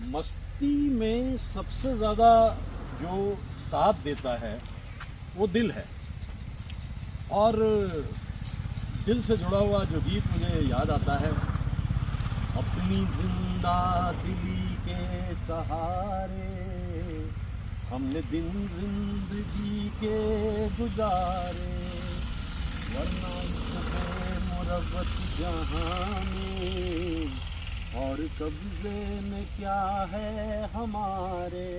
मस्ती में सबसे ज़्यादा जो साथ देता है वो दिल है। और दिल से जुड़ा हुआ जो गीत मुझे याद आता है, अपनी जिंदा दिली के सहारे हमने दिन जिंदगी के गुजारे, वरना मुरब्बत जहां में और कब्जे में क्या है हमारे।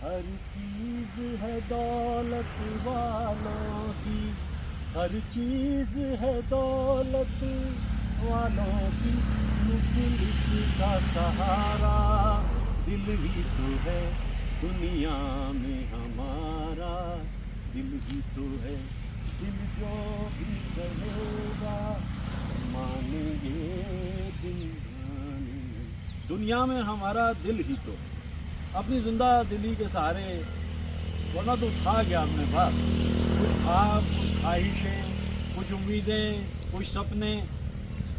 हर चीज़ है दौलत वालों की, हर चीज़ है दौलत वालों की, लेकिन इसका सहारा दिल ही तो है दुनिया में हमारा। दिल ही तो है, दिल जो भी कहेगा मानेंगे दुनिया में हमारा दिल ही तो है। अपनी जिंदा दिली के सहारे, वरना तो था क्या अपने पास, कुछ ख्वाब, कुछ ख्वाहिशें, कुछ उम्मीदें, कुछ सपने,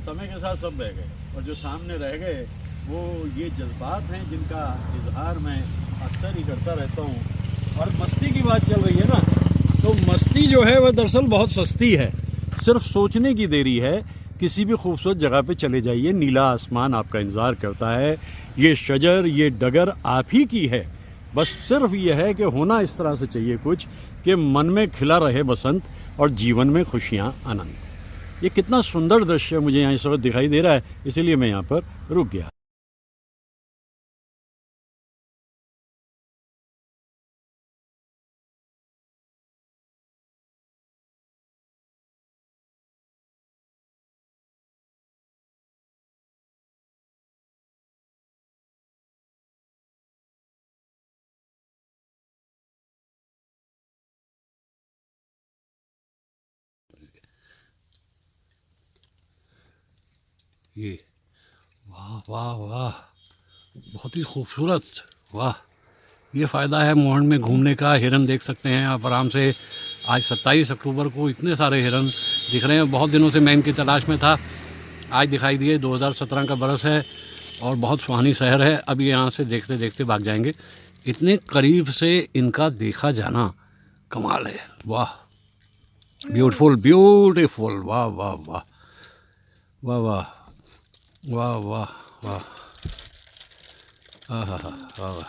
समय के साथ सब रह गए। और जो सामने रह गए वो ये जज्बात हैं जिनका इजहार मैं अक्सर ही करता रहता हूँ। और मस्ती की बात चल रही है ना, तो मस्ती जो है वह दरअसल बहुत सस्ती है। सिर्फ सोचने की देरी है। किसी भी खूबसूरत जगह पे चले जाइए, नीला आसमान आपका इंतज़ार करता है, ये शजर, ये डगर आप ही की है। बस सिर्फ ये है कि होना इस तरह से चाहिए कुछ कि मन में खिला रहे बसंत और जीवन में खुशियाँ अनंत। ये कितना सुंदर दृश्य मुझे यहाँ इस वक्त दिखाई दे रहा है, इसीलिए मैं यहाँ पर रुक गया। ये वाह वाह वाह, बहुत ही खूबसूरत। वाह, ये फ़ायदा है मोहन में घूमने का। हिरन देख सकते हैं आप आराम से। आज 27 अक्टूबर को इतने सारे हिरन दिख रहे हैं। बहुत दिनों से मैं इनकी तलाश में था, आज दिखाई दिए। 2017 का बरस है और बहुत सुहानी शहर है। अब ये यहाँ से देखते देखते भाग जाएंगे। इतने करीब से इनका देखा जाना कमाल है। वाह, ब्यूटीफुल ब्यूटीफुल, वाह वाह वाह वाह वाह वाह वाह वाह, हाँ, वाह।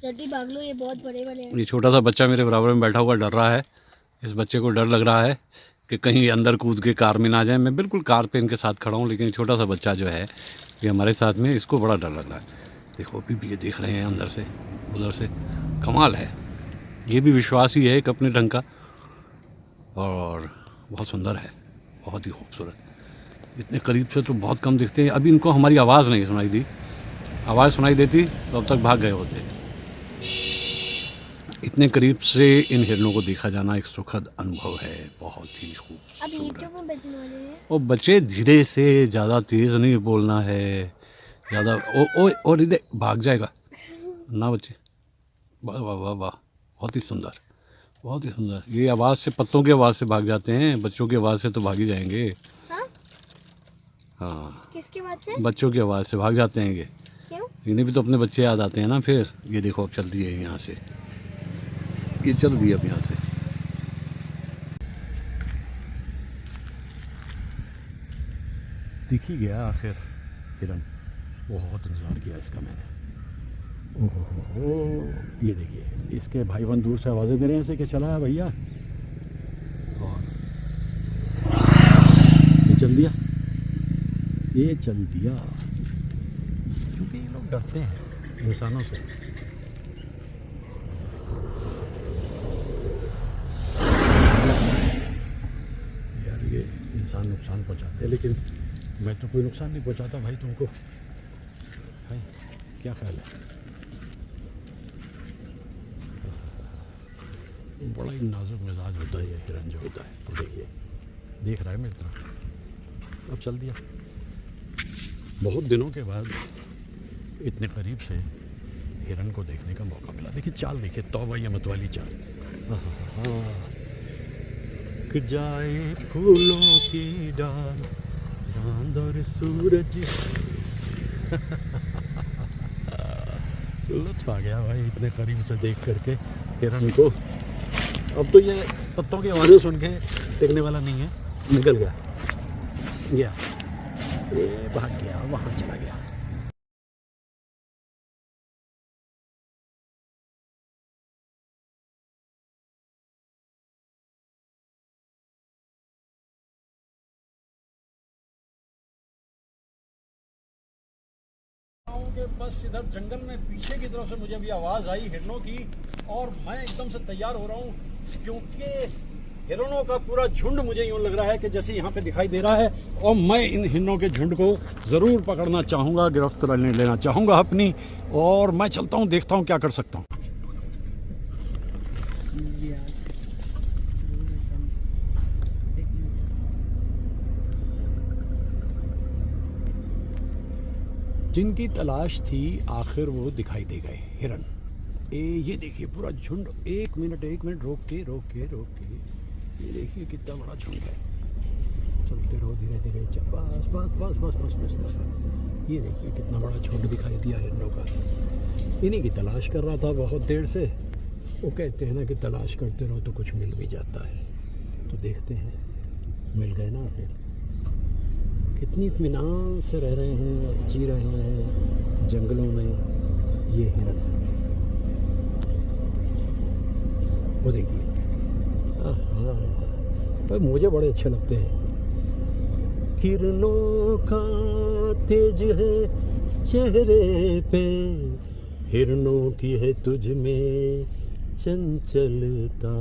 जल्दी भाग लो, ये बहुत बड़े वाले हैं। ये छोटा सा बच्चा मेरे बराबर में बैठा हुआ डर रहा है। इस बच्चे को डर लग रहा है कि कहीं अंदर कूद के कार में ना जाए। मैं बिल्कुल कार पे इनके साथ खड़ा हूँ, लेकिन छोटा सा बच्चा जो है ये हमारे साथ में, इसको बड़ा डर लग रहा है। देखो अभी भी ये देख रहे हैं अंदर से उधर से। कमाल है, ये भी विश्वास ही है एक अपने ढंग का, और बहुत सुंदर है, बहुत ही खूबसूरत। इतने करीब से तो बहुत कम दिखते हैं। अभी इनको हमारी आवाज़ नहीं सुनाई दी, आवाज़ सुनाई देती तो अब तक भाग गए होते। इतने करीब से इन हिरणों को देखा जाना एक सुखद अनुभव है, बहुत ही खूबसूरत। और बच्चे धीरे से, ज़्यादा तेज़ नहीं बोलना है, ज़्यादा और इधर भाग जाएगा ना बच्चे। वाह वाह वाह वाह, बहुत ही सुंदर, बहुत ही सुंदर। ये आवाज़ से, पत्तों की आवाज़ से भाग जाते हैं, बच्चों की आवाज़ से तो भाग ही जाएंगे। हाँ, किसकी आवाज़ से? बच्चों की आवाज़ से भाग जाते हैं ये। क्यों? इन्हें भी तो अपने बच्चे याद आते हैं ना फिर। ये देखो अब चलती है यहाँ से, ये चल दी अब यहाँ से। दिख ही गया आखिर हिरन। बहुत इंतज़ार किया इसका मैंने। ओहो, ये देखिए इसके भाई बहन दूर से आवाज़ें दे रहे हैं ऐसे कि चला है भैया। और ये चल दिया, ये चल दिया, क्योंकि ये लोग डरते हैं इंसानों से। यार ये इंसान नुकसान पहुंचाते हैं, लेकिन मैं तो कोई नुकसान नहीं पहुंचाता भाई तुमको। भाई क्या ख्याल है? बड़ा ही नाजुक मिजाज होता है ये हिरन जो होता है। तो देखिए, देख रहा है मेरी तरफ, अब चल दिया। बहुत दिनों के बाद इतने करीब से हिरन को देखने का मौका मिला। देखिए चाल देखिए, तौबा या मत वाली चाल। हाँ, झुक जाए फूलों की डाल, चांद और सूरज। लुत्फ आ गया भाई इतने करीब से देख करके हिरन को। अब तो ये पत्तों की आवाज़ें सुन के टिकने वाला नहीं है, निकल गया ये भाग गया, वहाँ चला गया। कि बस इधर जंगल में पीछे की तरफ से मुझे भी आवाज़ आई हिरणों की, और मैं एकदम से तैयार हो रहा हूँ क्योंकि हिरणों का पूरा झुंड मुझे यूँ लग रहा है कि जैसे यहाँ पे दिखाई दे रहा है, और मैं इन हिरणों के झुंड को ज़रूर पकड़ना चाहूँगा, गिरफ्त लेना चाहूँगा अपनी, और मैं चलता हूँ, देखता हूँ क्या कर सकता हूँ। जिनकी तलाश थी आखिर वो दिखाई दे गए हिरन। ये देखिए पूरा झुंड, एक मिनट रोक के ये देखिए कितना बड़ा झुंड है। चलते रहो धीरे धीरे, बस बस बस बस बस बस बस। ये देखिए कितना बड़ा झुंड दिखाई दिया हिरनों का। इन्हीं की तलाश कर रहा था बहुत देर से। वो कहते हैं ना कि तलाश करते रहो तो कुछ मिल भी जाता है, तो देखते हैं, मिल गए ना फिर। कितनी इत्मीनान से रह रहे हैं, जी रहे हैं जंगलों में ये हिरन। वो देखिए, हाँ, पर मुझे बड़े अच्छे लगते हैं। हिरनों का तेज है चेहरे पे, हिरनों की है तुझ में चंचलता।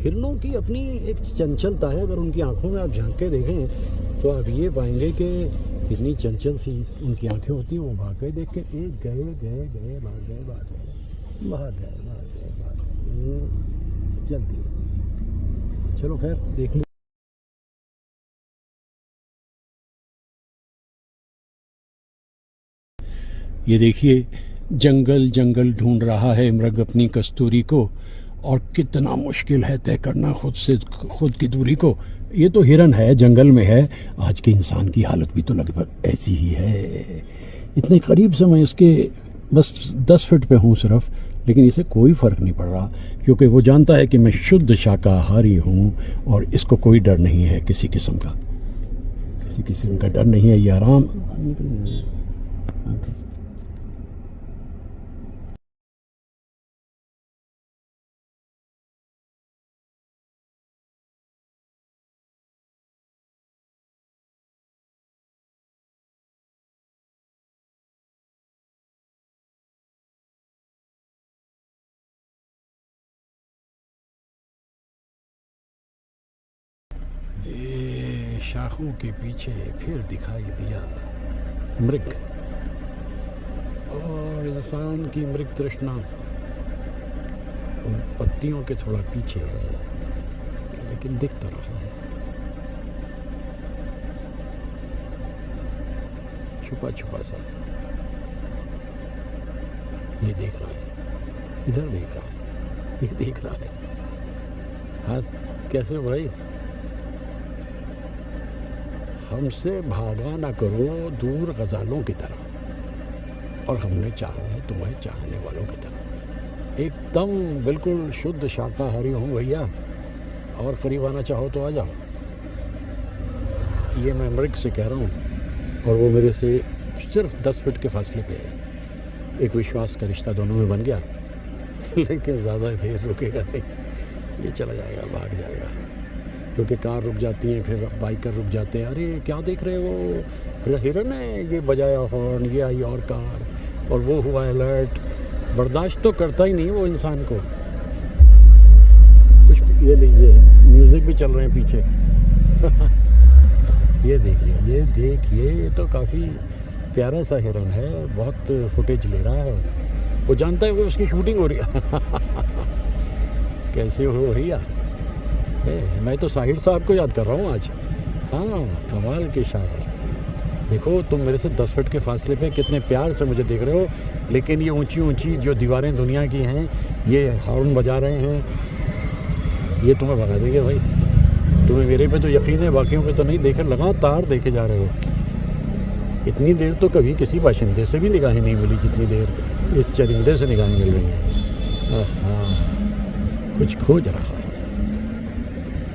हिरनों की अपनी एक चंचलता है। अगर उनकी आंखों में आप झांक के देखें तो आप ये पाएंगे कि कितनी चंचल सी उनकी आंखें होती हैं। वो भाग गए देख के, एक गए भाग गए जल्दी। चलो खैर देख लो। ये देखिए जंगल ढूंढ रहा है मृग अपनी कस्तूरी को, और कितना मुश्किल है तय करना खुद की दूरी को। ये तो हिरन है, जंगल में है। आज के इंसान की हालत भी तो लगभग ऐसी ही है। इतने करीब से मैं इसके बस 10 फीट पे हूँ सिर्फ, लेकिन इसे कोई फ़र्क नहीं पड़ रहा, क्योंकि वो जानता है कि मैं शुद्ध शाकाहारी हूँ और इसको कोई डर नहीं है किसी किस्म का डर नहीं है। ये आराम। ये शाखों के पीछे फिर दिखाई दिया मृग, और इंसान की मृग तृष्णा उन पत्तियों के थोड़ा पीछे है, लेकिन दिख तो रहा है छुपा सा। ये देख रहा है, इधर देख रहा है, ये देख रहा है। हाथ कैसे भाई, हमसे भागा ना करो दूर गज़ालों की तरह, और हमने चाहा है तुम्हें चाहने वालों की तरह। एकदम बिल्कुल शुद्ध शाकाहारी हूँ भैया, और करीब आना चाहो तो आ जाओ। ये मैं मृग से कह रहा हूँ, और वो मेरे से सिर्फ 10 फीट के फासले पे है। एक विश्वास का रिश्ता दोनों में बन गया, लेकिन ज़्यादा देर रुकेगा नहीं, ये चला जाएगा, भाग जाएगा। क्योंकि कार रुक जाती है, फिर बाइकर रुक जाते हैं। अरे क्या देख रहे हो, हिरन है, ये बजाया हॉर्न, ये आई और कार, और वो हुआ अलर्ट। बर्दाश्त तो करता ही नहीं वो इंसान को। कुछ ये लीजिए, म्यूज़िक भी चल रहे हैं पीछे। ये देखिए, ये तो काफ़ी प्यारा सा हिरन है, बहुत फुटेज ले रहा है। वो जानता है कि उसकी शूटिंग हो रही है। कैसे हो भैया? मैं तो साहिर साहब को याद कर रहा हूँ आज। हाँ, कमाल के शायर। देखो तुम मेरे से 10 फीट के फासले पे कितने प्यार से मुझे देख रहे हो, लेकिन ये ऊंची ऊंची जो दीवारें दुनिया की हैं, ये हॉर्न बजा रहे हैं, ये तुम्हें भगा देंगे भाई। तुम्हें मेरे पे तो यकीन है, बाकियों पे तो नहीं। देखे लगातार देखे जा रहे हो। इतनी देर तो कभी किसी बाशिंदे से भी निगाहें नहीं मिली जितनी देर इस चरिंदे से निगाहें मिल रही हैं। हाँ, कुछ खोज रहा है,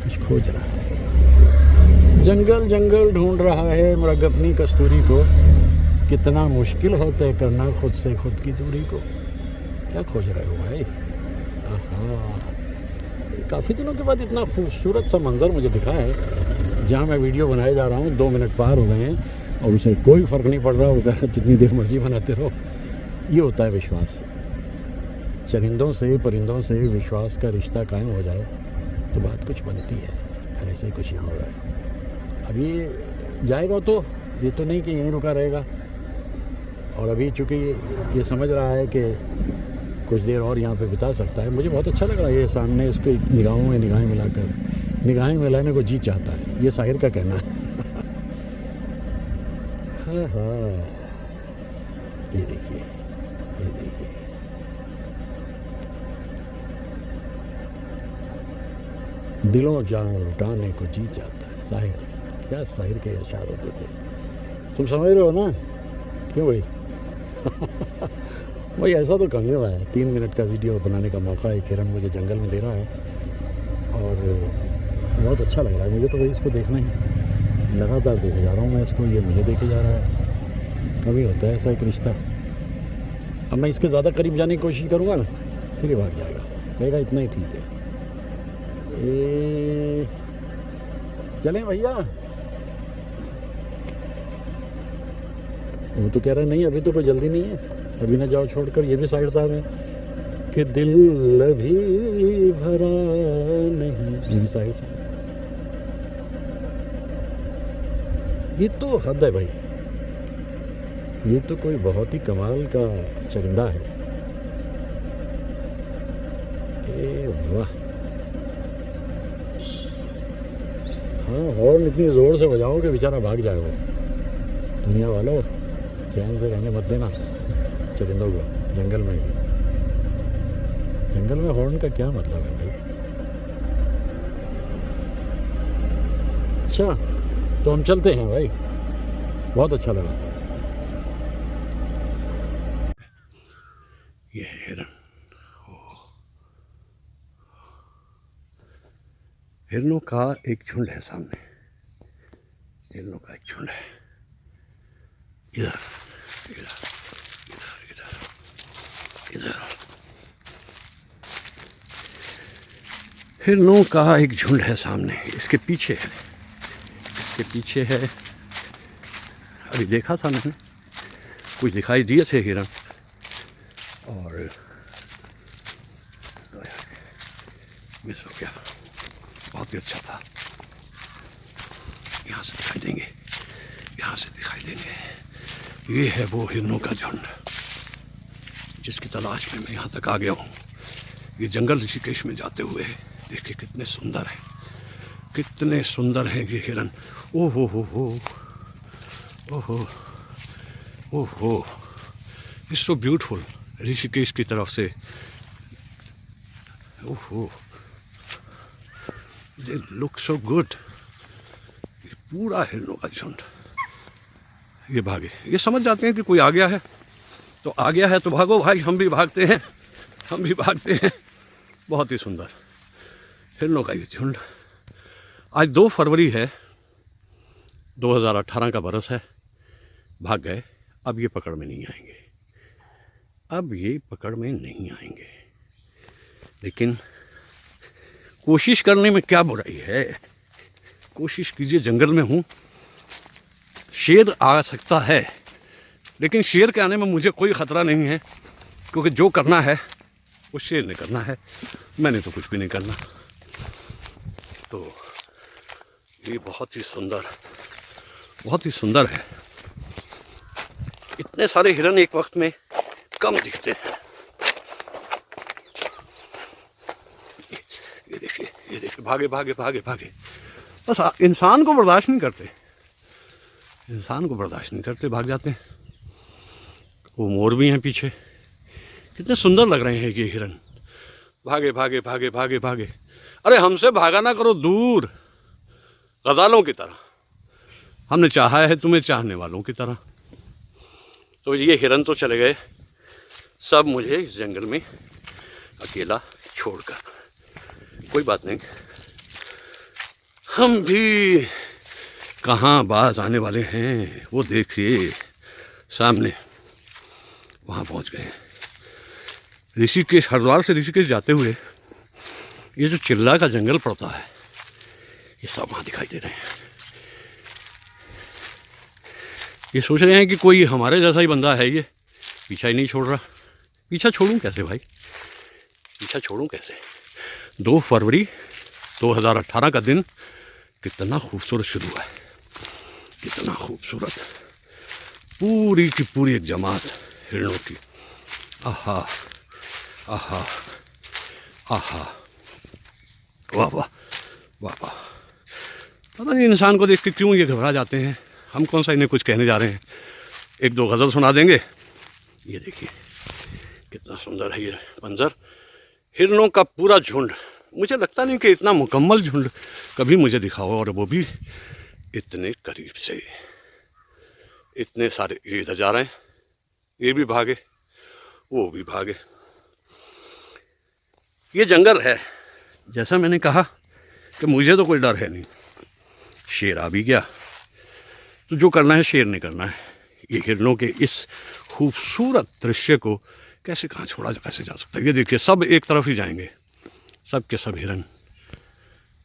कुछ खोज रहा है। जंगल जंगल ढूंढ रहा है मृग अपनी कस्तूरी को। कितना मुश्किल है तय करना खुद से खुद की दूरी को। क्या खोज रहे हो भाई? हाँ, काफ़ी दिनों के बाद इतना खूबसूरत सा मंज़र मुझे दिखा है। जहाँ मैं वीडियो बनाए जा रहा हूँ 2 मिनट पार हो गए हैं और उसे कोई फ़र्क नहीं पड़ रहा। वो कह रहा जितनी देर मर्जी बनाते रहो। ये होता है विश्वास। चरिंदों से परिंदों से विश्वास का रिश्ता कायम हो जाए तो बात कुछ बनती है। और ऐसे ही कुछ यहाँ हो रहा है। अब ये जाएगा तो ये तो नहीं कि यहीं रुका रहेगा। और अभी चूँकि ये समझ रहा है कि कुछ देर और यहाँ पे बिता सकता है। मुझे बहुत अच्छा लग रहा है ये सामने इसको निगाहों में निगाहें मिलाकर, निगाहें मिलाने को जी चाहता है। ये साहिर का कहना है। हाँ हाँ, ये देखिए, ये देखिए। दिलों जान लुटाने को जी चाहता है साहिर। क्या साहिर के अशार होते थे। तुम समझ रहे हो ना? क्यों भाई? भाई ऐसा तो कम ही हुआ है। 3 मिनट का वीडियो बनाने का मौका एक हिरन मुझे जंगल में दे रहा है और बहुत अच्छा लग रहा है मुझे तो। भाई इसको देखना ही, लगातार देखे जा रहा हूँ मैं इसको, ये मुझे देखे जा रहा है। कभी होता है ऐसा एक रिश्ता। अब मैं इसके ज़्यादा करीब जाने की कोशिश करूँगा ना फिर ये भाग जाएगा, कहेगा इतना ही ठीक है। चलें भैया? वो तो कह रहा है नहीं अभी तो कोई जल्दी नहीं है, अभी ना जाओ छोड़कर। ये भी साइड साहब है कि दिल अभी भरा नहीं, ये भी साइड साहब। ये तो हद है भाई। ये तो कोई बहुत ही कमाल का चरिंदा है। ए वाह। हाँ, हॉर्न इतनी ज़ोर से बजाओ कि बेचारा भाग जाए वो। दुनिया वालों, चैन से रहने मत देना चरिंदों को जंगल में भी। जंगल में हॉर्न का क्या मतलब है भाई? अच्छा, तो हम चलते हैं भाई। बहुत अच्छा लगा। ये है हिरन। हिरनों का एक झुंड है सामने। हिरनों का एक झुंड है। इधर इधर इधर इधर इधर। हिरनों का एक झुंड है सामने। इसके पीछे है, इसके पीछे है। अभी देखा था मैंने, कुछ दिखाई दिए थे हिरन और मिस हो गया। बहुत ही अच्छा था। यहाँ से दिखाई देंगे, यहाँ से दिखाई देंगे। ये है वो हिरनों का झुंड जिसकी तलाश में मैं यहाँ तक आ गया हूँ। ये जंगल ऋषिकेश में जाते हुए देखिए कितने सुंदर हैं, कितने सुंदर हैं ये हिरन। ओहो हो, ओहो ओहो, इट्स सो ब्यूटीफुल। ऋषिकेश की तरफ से ओहो, दे लुक सो गुड। ये पूरा हिरनों का झुंड। ये भागे, ये समझ जाते हैं कि कोई आ गया है तो आ गया है तो भागो भाई। हम भी भागते हैं, हम भी भागते हैं। बहुत ही सुंदर हिरनों का ये झुंड। आज 2 फरवरी है, 2018 का बरस है। भाग गए, अब ये पकड़ में नहीं आएंगे, अब ये पकड़ में नहीं आएंगे। लेकिन कोशिश करने में क्या बुराई है? कोशिश कीजिए। जंगल में हूँ, शेर आ सकता है, लेकिन शेर के आने में मुझे कोई ख़तरा नहीं है, क्योंकि जो करना है वो शेर ने करना है, मैंने तो कुछ भी नहीं करना। तो ये बहुत ही सुंदर, बहुत ही सुंदर है। इतने सारे हिरन एक वक्त में कम दिखते हैं। ये देखिए, ये देखिए, भागे भागे भागे भागे। बस इंसान को बर्दाश्त नहीं करते, इंसान को बर्दाश्त नहीं करते, भाग जाते हैं। वो मोर भी हैं पीछे, कितने सुंदर लग रहे हैं ये हिरन। भागे भागे भागे भागे भागे। अरे हमसे भागा ना करो दूर, गजालों की तरह। हमने चाहा है तुम्हें चाहने वालों की तरह। तो ये हिरन तो चले गए सब मुझे इस जंगल में अकेला छोड़कर। कोई बात नहीं, हम भी कहाँ बाज आने वाले हैं। वो देखिए सामने, वहाँ पहुँच गए। ऋषिकेश, हरिद्वार से ऋषिकेश जाते हुए ये जो चिल्ला का जंगल पड़ता है, ये सब वहाँ दिखाई दे रहे हैं। ये सोच रहे हैं कि कोई हमारे जैसा ही बंदा है, ये पीछा ही नहीं छोड़ रहा। पीछा छोड़ूं कैसे भाई, पीछा छोड़ूं कैसे। 2 फरवरी 2018 का दिन कितना खूबसूरत शुरू है, कितना खूबसूरत। पूरी की पूरी एक जमात हिरणों की। आहा आहा आहा, वाह वाह वाह वाह। पता नहीं इंसान को देख के क्यों ये घबरा जाते हैं। हम कौन सा इन्हें कुछ कहने जा रहे हैं, 1-2 गज़ल सुना देंगे। ये देखिए कितना सुंदर है ये मंजर, हिरणों का पूरा झुंड। मुझे लगता नहीं कि इतना मुकम्मल झुंड कभी मुझे दिखा हो, और वो भी इतने करीब से। इतने सारे, ये इधर जा रहे हैं, ये भी भागे, वो भी भागे। ये जंगल है, जैसा मैंने कहा कि मुझे तो कोई डर है नहीं। शेर आ भी गया तो जो करना है शेर ने करना है। ये हिरणों के इस खूबसूरत दृश्य को कैसे कहाँ छोड़ा कैसे जा सकता है। ये देखिए सब एक तरफ ही जाएंगे, सब के सब हिरन,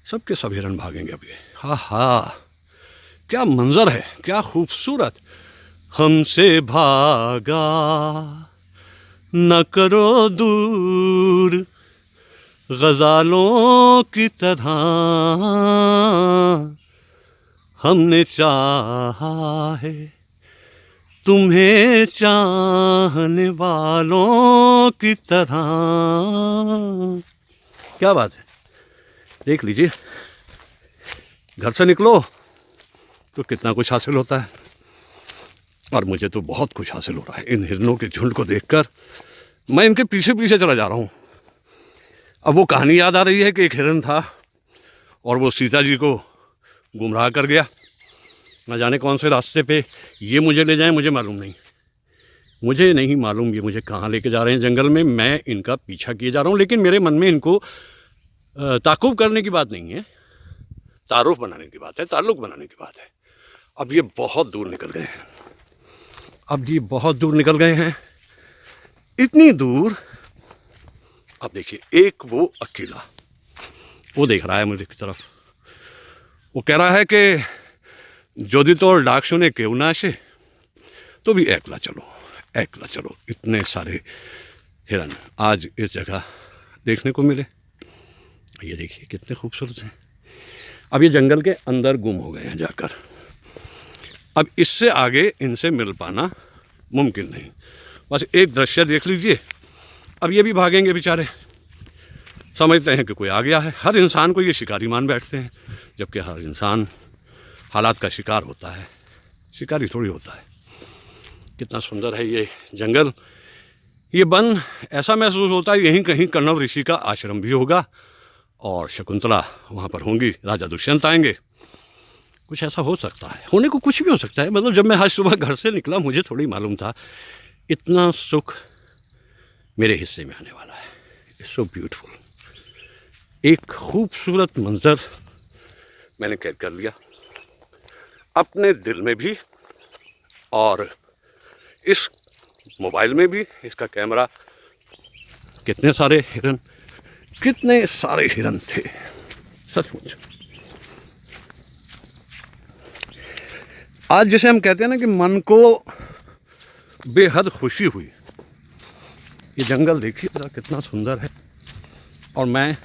सब के सब हिरन भागेंगे अभी। हा हा, क्या मंजर है, क्या खूबसूरत। हमसे भागा न करो दूर, गजालों की तरह हमने चाहा है तुम्हें चाहने वालों की तरह। क्या बात है, देख लीजिए, घर से निकलो तो कितना कुछ हासिल होता है, और मुझे तो बहुत कुछ हासिल हो रहा है इन हिरणों के झुंड को देखकर। मैं इनके पीछे पीछे चला जा रहा हूँ। अब वो कहानी याद आ रही है कि एक हिरन था और वो सीता जी को गुमराह कर गया। न जाने कौन से रास्ते पे ये मुझे ले जाएं, मुझे मालूम नहीं, मुझे नहीं मालूम ये मुझे कहाँ लेके जा रहे हैं जंगल में। मैं इनका पीछा किए जा रहा हूँ, लेकिन मेरे मन में इनको ताकुब करने की बात नहीं है, तारुफ बनाने की बात है, ताल्लुक़ बनाने की बात है। अब ये बहुत दूर निकल गए हैं, अब ये बहुत दूर निकल गए हैं, इतनी दूर। अब देखिए एक वो अकेला, वो देख रहा है मुझे की तरफ, वो कह रहा है कि जोदी तो डाक शुने क्यों ना आशे, तो भी एकला चलो, एकला चलो। इतने सारे हिरन आज इस जगह देखने को मिले। ये देखिए कितने खूबसूरत हैं। अब ये जंगल के अंदर गुम हो गए हैं जाकर। अब इससे आगे इनसे मिल पाना मुमकिन नहीं। बस एक दृश्य देख लीजिए, अब ये भी भागेंगे बेचारे, समझते हैं कि कोई आ गया है। हर इंसान को ये शिकारी मान बैठते हैं, जबकि हर इंसान हालात का शिकार होता है, शिकारी थोड़ी होता है। कितना सुंदर है ये जंगल, ये वन। ऐसा महसूस होता है यहीं कहीं कण्व ऋषि का आश्रम भी होगा, और शकुंतला वहाँ पर होंगी, राजा दुष्यंत आएंगे। कुछ ऐसा हो सकता है, होने को कुछ भी हो सकता है। मतलब जब मैं आज सुबह घर से निकला, मुझे थोड़ी मालूम था इतना सुख मेरे हिस्से में आने वाला है। It's so beautiful. एक खूबसूरत मंजर मैंने कैद कर लिया अपने दिल में भी, और इस मोबाइल में भी। इसका कैमरा, कितने सारे हिरन, कितने सारे हिरन थे सचमुच। आज जैसे हम कहते हैं ना कि मन को बेहद खुशी हुई। ये जंगल देखिए जरा कितना सुंदर है, और मैं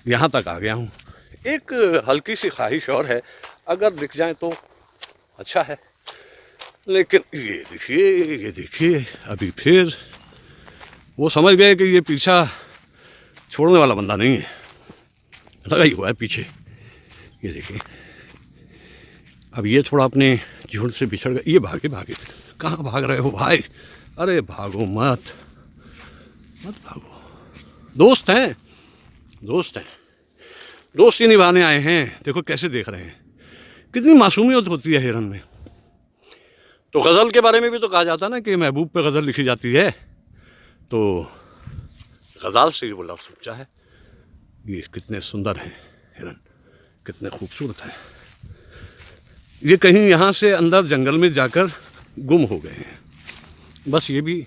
यहाँ तक आ गया हूँ। एक हल्की सी ख्वाहिश और है, अगर दिख जाए तो अच्छा है, लेकिन ये देखिए अभी फिर वो समझ गए कि ये पीछा छोड़ने वाला बंदा नहीं है, लगा ही हुआ है पीछे। ये देखिए अब ये थोड़ा अपने झुंड से बिछड़ गए। ये भागे भागे, कहाँ भाग रहे हो भाई? अरे भागो मत, मत भागो, दोस्त हैं, दोस्त हैं, दोस्ती निभाने आए हैं। देखो कैसे देख रहे हैं, कितनी मासूमियत होती है हिरन में। तो गज़ल के बारे में भी तो कहा जाता है ना कि महबूब पे गज़ल लिखी जाती है, तो गज़ल से ही वो लफ्ज़ सच्चा है। ये कितने सुंदर हैं हिरन, कितने खूबसूरत हैं। ये कहीं यहाँ से अंदर जंगल में जाकर गुम हो गए हैं। बस ये भी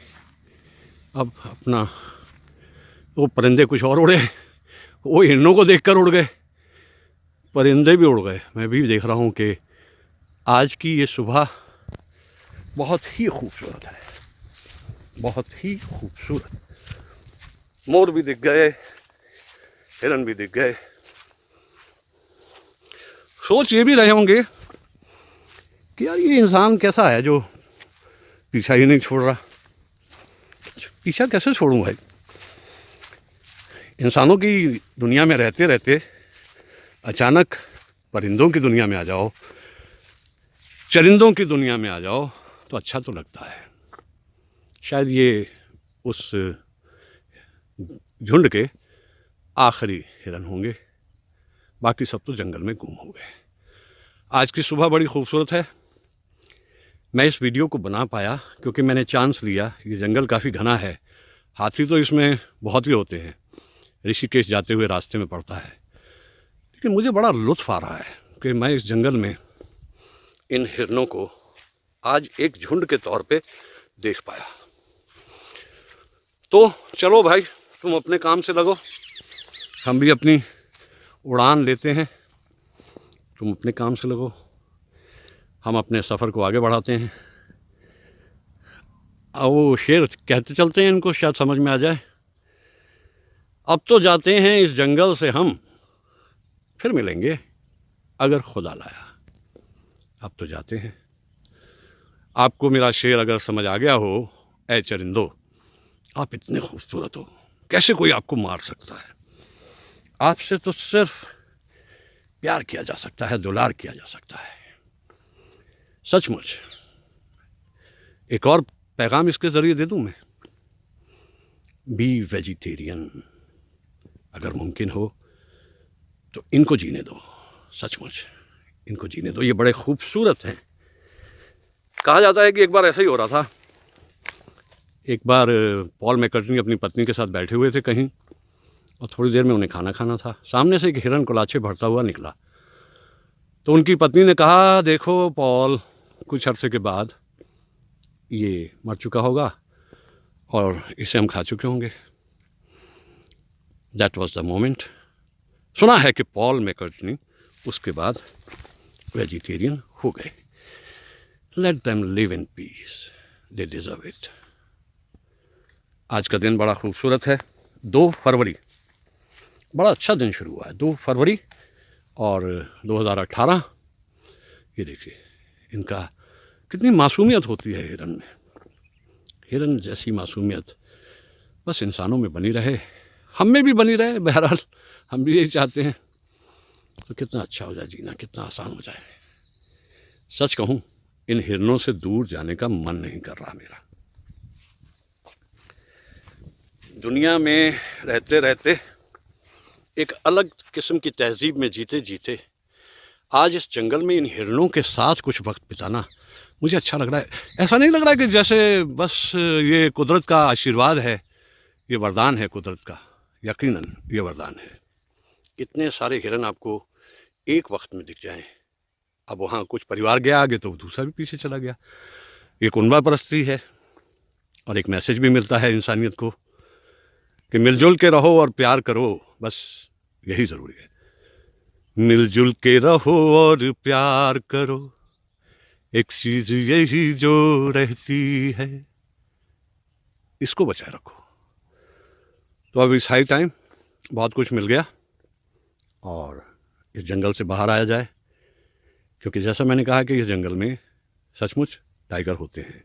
अब अपना, वो परिंदे कुछ और उड़े, वो हिरणों को देखकर उड़ गए, परिंदे भी उड़ गए। मैं भी देख रहा हूँ कि आज की ये सुबह बहुत ही खूबसूरत है, बहुत ही खूबसूरत। मोर भी दिख गए, हिरन भी दिख गए। सोच ये भी रहे होंगे कि यार ये इंसान कैसा है जो पीछा ही नहीं छोड़ रहा। पीछा कैसे छोड़ूं भाई? इंसानों की दुनिया में रहते रहते अचानक परिंदों की दुनिया में आ जाओ, चरिंदों की दुनिया में आ जाओ तो अच्छा तो लगता है। शायद ये उस झुंड के आखिरी हिरन होंगे, बाकी सब तो जंगल में गुम हो गए। आज की सुबह बड़ी खूबसूरत है। मैं इस वीडियो को बना पाया क्योंकि मैंने चांस लिया। ये जंगल काफ़ी घना है, हाथी तो इसमें बहुत ही होते हैं, ऋषिकेश जाते हुए रास्ते में पड़ता है। लेकिन मुझे बड़ा लुत्फ़ आ रहा है कि मैं इस जंगल में इन हिरनों को आज एक झुंड के तौर पे देख पाया। तो चलो भाई, तुम अपने काम से लगो, हम भी अपनी उड़ान लेते हैं। तुम अपने काम से लगो, हम अपने सफ़र को आगे बढ़ाते हैं। अब वो शेर कहते चलते हैं, इनको शायद समझ में आ जाए। अब तो जाते हैं इस जंगल से हम, फिर मिलेंगे अगर खुदा लाया। अब तो जाते हैं। आपको मेरा शेर अगर समझ आ गया हो, ऐ चरिंदो आप इतने खूबसूरत हो, कैसे कोई आपको मार सकता है? आपसे तो सिर्फ प्यार किया जा सकता है, दुलार किया जा सकता है। सचमुच एक और पैगाम इसके ज़रिए दे दूं मैं, बी वेजिटेरियन। अगर मुमकिन हो तो इनको जीने दो, सचमुच इनको जीने दो। ये बड़े खूबसूरत हैं। कहा जाता है कि एक बार ऐसा ही हो रहा था। एक बार पॉल मैककार्टनी अपनी पत्नी के साथ बैठे हुए थे कहीं, और थोड़ी देर में उन्हें खाना खाना था। सामने से एक हिरन कुलाचे भरता हुआ निकला। तो उनकी पत्नी ने कहा, देखो पॉल, कुछ अरसे के बाद ये मर चुका होगा और इसे हम खा चुके होंगे। That was the moment. सुना है कि पॉल मैककार्टनी उसके बाद वेजिटेरियन हो गए। Let them live in peace, they deserve it. आज का दिन बड़ा खूबसूरत है। 2 फरवरी, बड़ा अच्छा दिन शुरू हुआ है। 2 फरवरी और 2018। ये देखिए इनका कितनी मासूमियत होती है हिरन में। हिरन जैसी मासूमियत बस इंसानों में बनी रहे, हम में भी बनी रहे। बहरहाल हम भी यही चाहते हैं। तो कितना अच्छा हो जाए जीना, कितना आसान हो जाए। सच कहूँ, इन हिरनों से दूर जाने का मन नहीं कर रहा मेरा। दुनिया में रहते रहते, एक अलग किस्म की तहजीब में जीते जीते, आज इस जंगल में इन हिरनों के साथ कुछ वक्त बिताना मुझे अच्छा लग रहा है। ऐसा नहीं लग रहा है कि जैसे बस ये कुदरत का आशीर्वाद है, ये वरदान है कुदरत का। यकीनन ये वरदान है। इतने सारे हिरन आपको एक वक्त में दिख जाएं। अब वहाँ कुछ परिवार गया आगे तो दूसरा भी पीछे चला गया। ये कुनबा परस्ती है, और एक मैसेज भी मिलता है इंसानियत को कि मिलजुल के रहो और प्यार करो, बस यही ज़रूरी है। मिलजुल के रहो और प्यार करो, एक चीज़ यही जो रहती है, इसको बचाए रखो। तो अब इस हाई टाइम बहुत कुछ मिल गया और इस जंगल से बाहर आया जाए, क्योंकि जैसा मैंने कहा कि इस जंगल में सचमुच टाइगर होते हैं।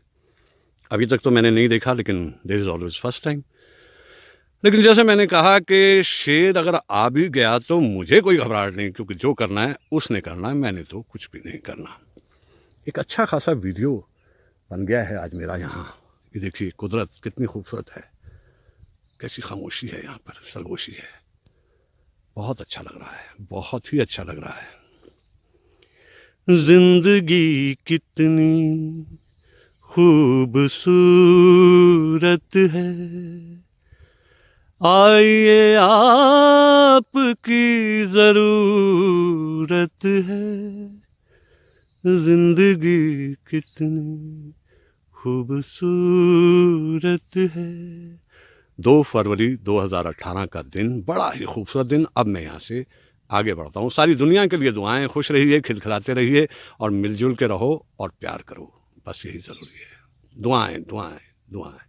अभी तक तो मैंने नहीं देखा, लेकिन there is always first time. लेकिन जैसे मैंने कहा कि शेर अगर आ भी गया तो मुझे कोई घबराहट नहीं, क्योंकि जो करना है उसने करना है, मैंने तो कुछ भी नहीं करना। एक अच्छा खासा वीडियो बन गया है आज मेरा यहाँ। ये देखिए कुदरत कितनी खूबसूरत है, कैसी खामोशी है यहाँ पर, सरगोशी है। बहुत अच्छा लग रहा है, बहुत ही अच्छा लग रहा है। जिंदगी कितनी खूबसूरत है, आइए आपकी ज़रूरत है। जिंदगी कितनी खूबसूरत है। 2 फरवरी 2018 का दिन, बड़ा ही खूबसूरत दिन। अब मैं यहाँ से आगे बढ़ता हूँ। सारी दुनिया के लिए दुआएं, खुश रहिए, खिलखिलाते रहिए और मिलजुल के रहो और प्यार करो, बस यही ज़रूरी है। दुआएं दुआएं दुआएं।